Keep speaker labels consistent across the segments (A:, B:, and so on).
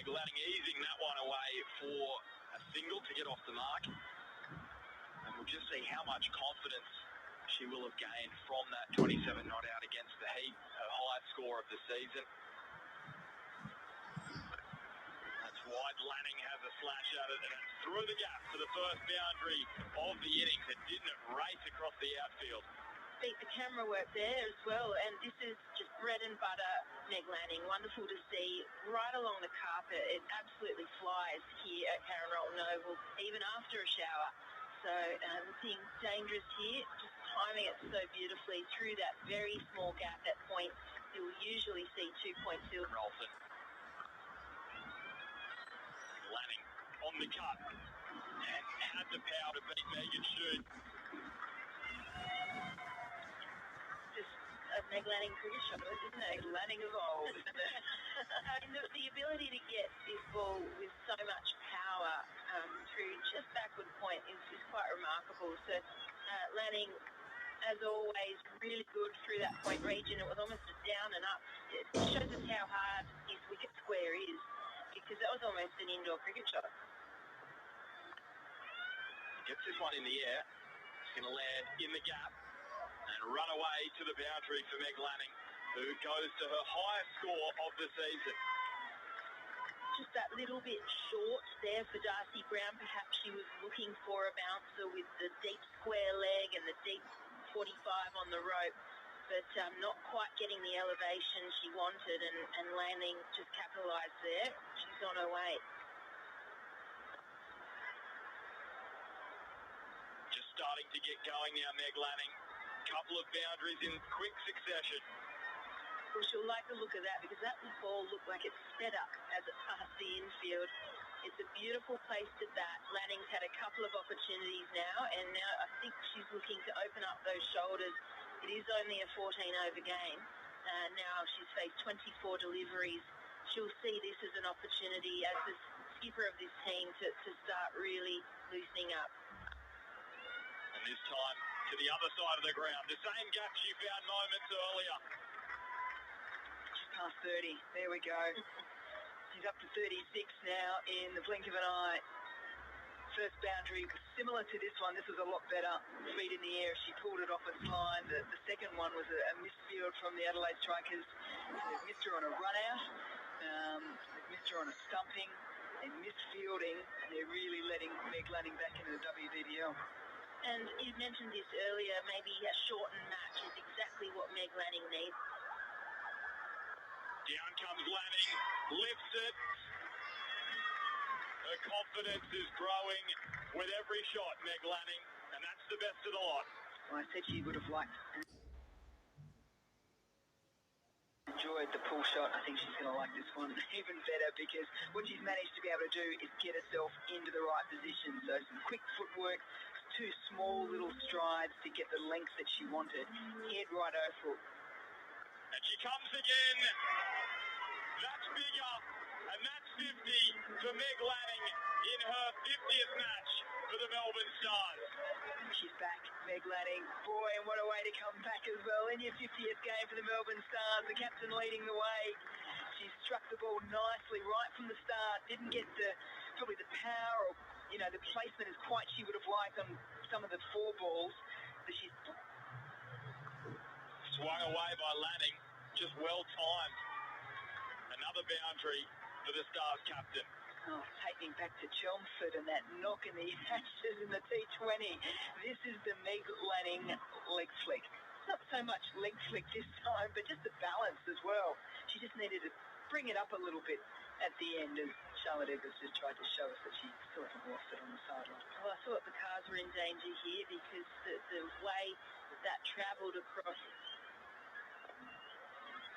A: Meg Lanning easing that one away for a single to get off the mark. And we'll just see how much confidence she will have gained from that 27 not out against the Heat, her highest score of the season. That's wide. Lanning has a slash at it, and it's through the gap to the first boundary of the innings. It didn't race across the outfield.
B: Beat the camera work there as well, and this is just bread and butter Meg Lanning. Wonderful to see right along the carpet. It absolutely flies here at Karen Rolton Oval, even after a shower. So looking dangerous here, just timing it so beautifully through that very small gap at points. You'll usually see 2.2.
A: Rolton. Lanning on the cut and had the power to beat Megan Shoot.
B: Just a Meg Lanning cricket shot, isn't it?
C: Meg Lanning of old, isn't it?
B: The ability to get this ball with so much power through just backward point is quite remarkable. So Lanning, as always, really good through that point region. It was almost a down and up. It shows us how hard his wicket square is, because that was almost an indoor cricket shot.
A: Gets this one in the air. It's going to land in the gap and run away to the boundary for Meg Lanning, who goes to her highest score of the season.
B: Just that little bit short there for Darcy Brown. Perhaps she was looking for a bouncer with the deep square leg and the deep 45 on the rope, but not quite getting the elevation she wanted, and Lanning just capitalised there. She's on her way.
A: Just starting to get going now, Meg Lanning. Couple of boundaries in quick succession.
B: Well, she'll like the look of that, because that ball looked like it sped up as it passed the infield. It's a beautiful place to bat. Lanning's had a couple of opportunities now, and now I think she's looking to open up those shoulders. It is only a 14-over game. Now she's faced 24 deliveries. She'll see this as an opportunity as the skipper of this team to start really loosening up.
A: And this time to the other side of the ground. The same gap she found moments earlier.
C: Past 30. There we go. She's up to 36 now in the blink of an eye. First boundary was similar to this one. This was a lot better. Feet in the air. She pulled it off its line. The second one was a misfield from the Adelaide strikers. They've missed her on a run out. They've missed her on a stumping. They're misfielding. They're really letting Meg Lanning back into the WBBL.
B: And you mentioned this earlier, maybe a shortened match is exactly what Meg Lanning needs.
A: Down comes Lanning, lifts it. Her confidence is growing with every shot, Meg Lanning, and that's the best of the lot.
C: Well, I said she would have liked enjoyed the pull shot. I think she's going to like this one even better, because what she's managed to be able to do is get herself into the right position. So some quick footwork, two small little strides to get the length that she wanted. Head right over.
A: And she comes again. That's bigger. And that's 50 for Meg Lanning in her 50th match for the Melbourne Stars.
C: She's back, Meg Lanning. Boy, and what a way to come back as well in your 50th game for the Melbourne Stars. The captain leading the way. She struck the ball nicely right from the start. Didn't get probably the power or, the placement as quite she would have liked on some of the four balls. But she's
A: swung away by Lanning, just well timed. Another boundary for the Stars captain.
C: Oh, take me back to Chelmsford and that knock in the Ashes in the T20. This is the Meg Lanning leg flick. Not so much leg flick this time, but just the balance as well. She just needed to bring it up a little bit at the end, as Charlotte Edwards just tried to show us that she still hasn't lost it on the sideline.
B: Well, I thought the cars were in danger here, because the way that travelled across.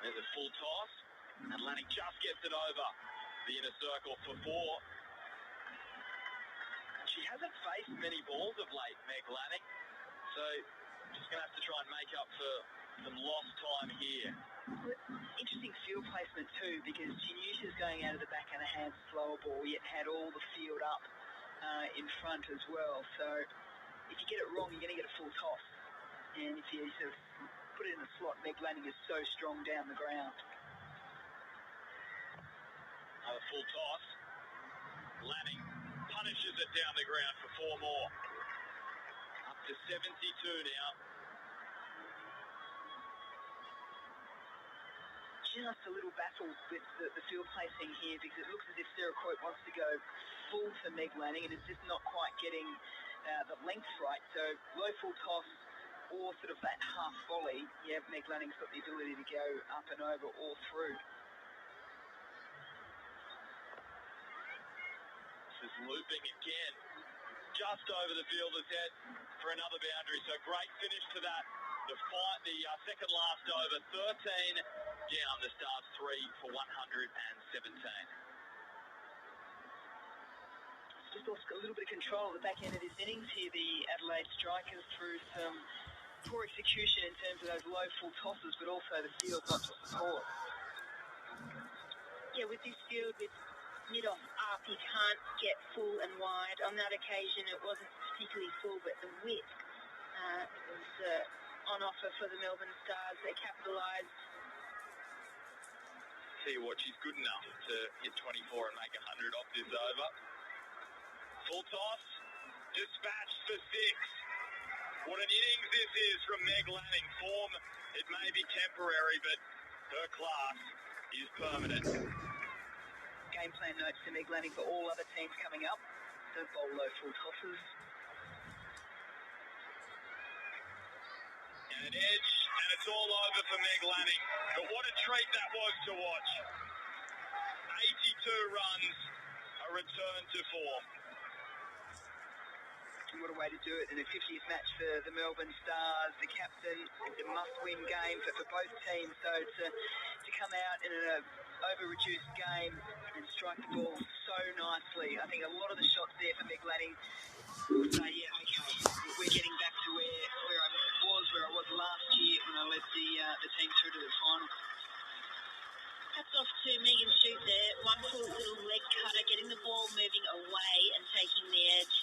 A: There's a full toss, and Lanning just gets it over the inner circle for four. She hasn't faced many balls of late, Meg Lanning, so just going to have to try and make up for some lost time here.
C: Interesting field placement too, because she knew she was going out of the back of the hand slower ball, yet had all the field up in front as well. So if you get it wrong, you're going to get a full toss. And if you sort of put it in the slot, Meg Lanning is so strong down the ground.
A: Another full toss. Lanning punishes it down the ground for 4 more. Up to 72 now.
C: Just a little battle with the field placing here, because it looks as if Sarah Coit wants to go full for Meg Lanning and is just not quite getting the length right. So low full toss or sort of that half volley. Yeah, Meg Lanning's got the ability to go up and over all through.
A: This is looping again, just over the fielder's head for another boundary. So great finish to that. The second last over, 13 down. The Stars 3 for 117.
C: Just lost a little bit of control at the back end of this innings here. The Adelaide strikers through some poor execution in terms of those low full tosses, but also the field not to support.
B: Yeah, with this field, with mid-off up, you can't get full and wide. On that occasion, it wasn't particularly full, but the width was on offer for the Melbourne Stars. They capitalised.
A: Tell you what, she's good enough to hit 24 and make 100 off this over. Full toss, dispatched for 6. What an innings this is from Meg Lanning. Form, it may be temporary, but her class is permanent.
C: Game plan notes to Meg Lanning for all other teams coming up. Don't bowl low full tosses.
A: And an edge, and it's all over for Meg Lanning. But what a treat that was to watch. 82 runs, a return to form.
C: And what a way to do it in a 50th match for the Melbourne Stars. The captain, it's a must-win game for both teams. So to come out in an over-reduced game and strike the ball so nicely. I think a lot of the shots there for Meg Lanning will say, yeah, okay, we're getting back to where I was last year when I led the team through to the final.
B: Hats off to Megan Shute there. Wonderful little leg cutter, getting the ball moving away and taking the edge.